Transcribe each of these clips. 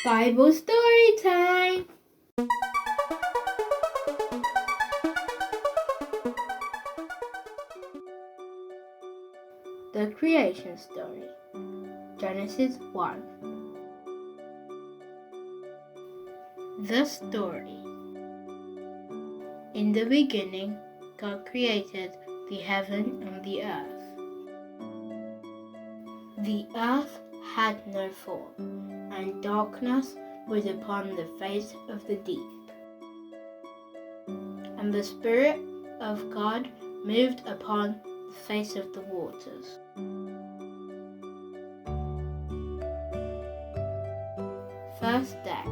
Bible story time! The creation story. Genesis 1. The story. In the beginning, God created the heaven and the earth. The earth had no form, and darkness was upon the face of the deep. And the Spirit of God moved upon the face of the waters. First day.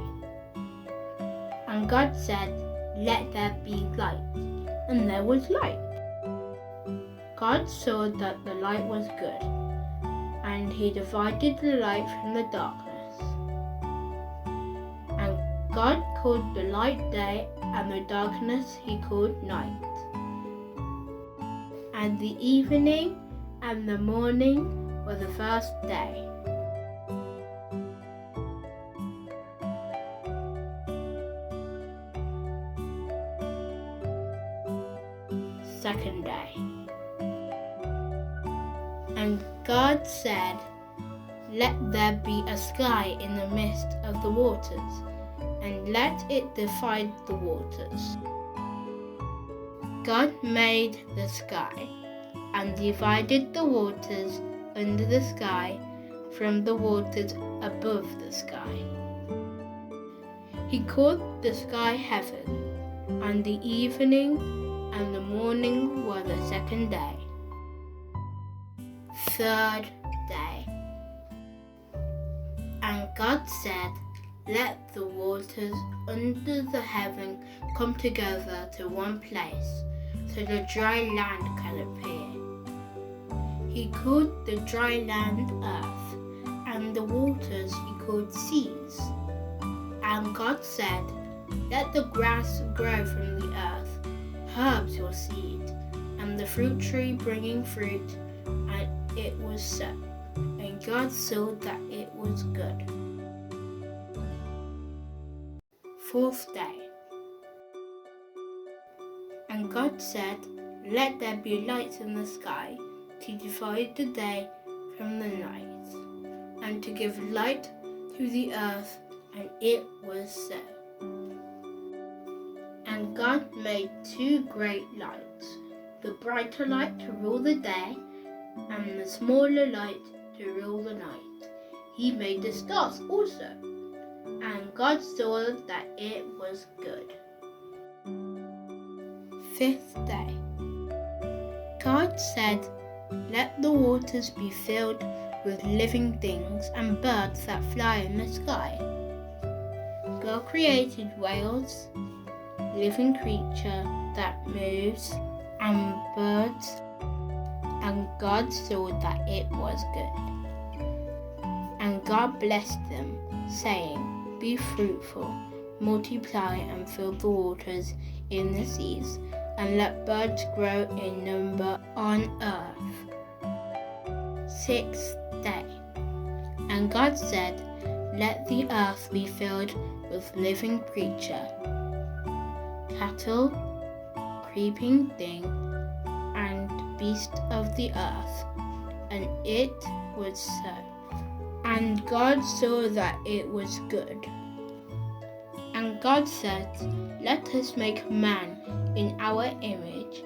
And God said, "Let there be light," and there was light. God saw that the light was good, and he divided the light from the darkness. And God called the light day, and the darkness he called night. And the evening and the morning were the first day. Second day. And God said, "Let there be a sky in the midst of the waters, and let it divide the waters." God made the sky, and divided the waters under the sky from the waters above the sky. He called the sky heaven, and the evening and the morning were the second day. Third day. And God said, "Let the waters under the heaven come together to one place, so the dry land can appear." He called the dry land earth, and the waters he called seas. And God said, "Let the grass grow from the earth, herbs or seed, and the fruit tree bringing fruit," and it was so. And God saw that it was good. Fourth day. And God said, "Let there be lights in the sky to divide the day from the night, and to give light to the earth," and it was so. And God made two great lights, the brighter light to rule the day, and the smaller light to rule the night. He made the stars also, and God saw that it was good. Fifth day. God said, "Let the waters be filled with living things and birds that fly in the sky." God created whales, living creature that moves, and birds, and God saw that it was good. And God blessed them, saying, "Be fruitful, multiply and fill the waters in the seas, and let birds grow in number on earth." Sixth day. And God said, "Let the earth be filled with living creature, cattle, creeping thing, and beast of the earth." And it was so. And God saw that it was good. And God said, "Let us make man in our image,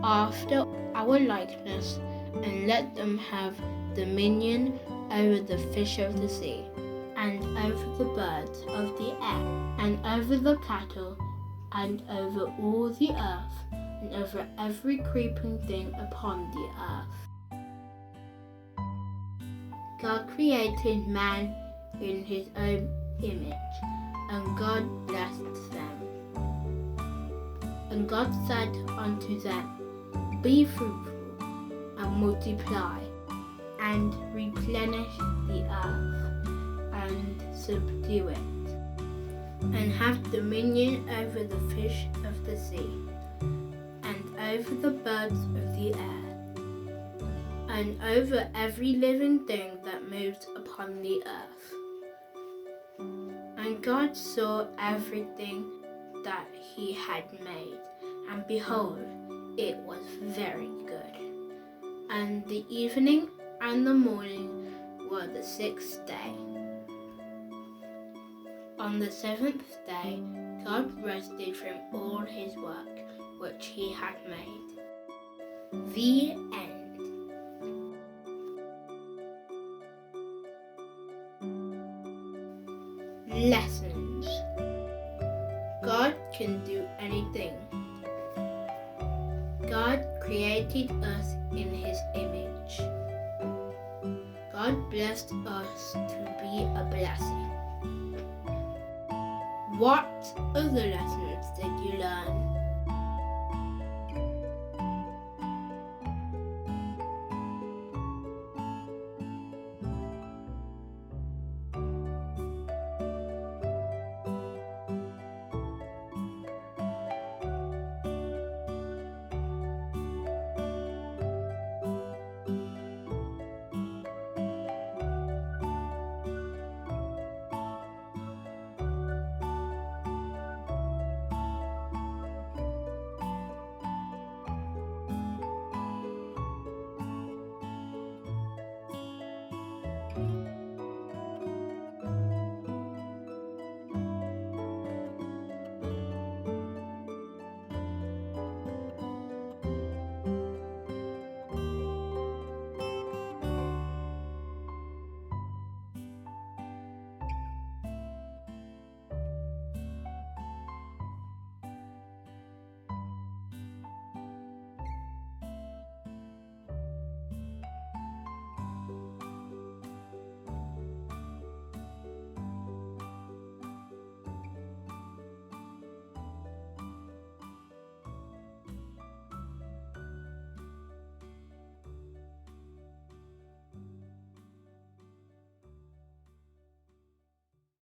after our likeness, and let them have dominion over the fish of the sea, and over the birds of the air, and over the cattle, and over all the earth, and over every creeping thing upon the earth." God created man in his own image, and God blessed them. And God said unto them, "Be fruitful, and multiply, and replenish the earth, and subdue it, and have dominion over the fish of the sea, and over the birds of the air, and over every living thing that moves upon the earth." And God saw everything that he had made, and behold, it was very good. And the evening and the morning were the sixth day. On the seventh day, God rested from all his work which he had made. The end. Lessons. God can do anything. God created us in his image. God blessed us to be a blessing. What other lessons did you learn?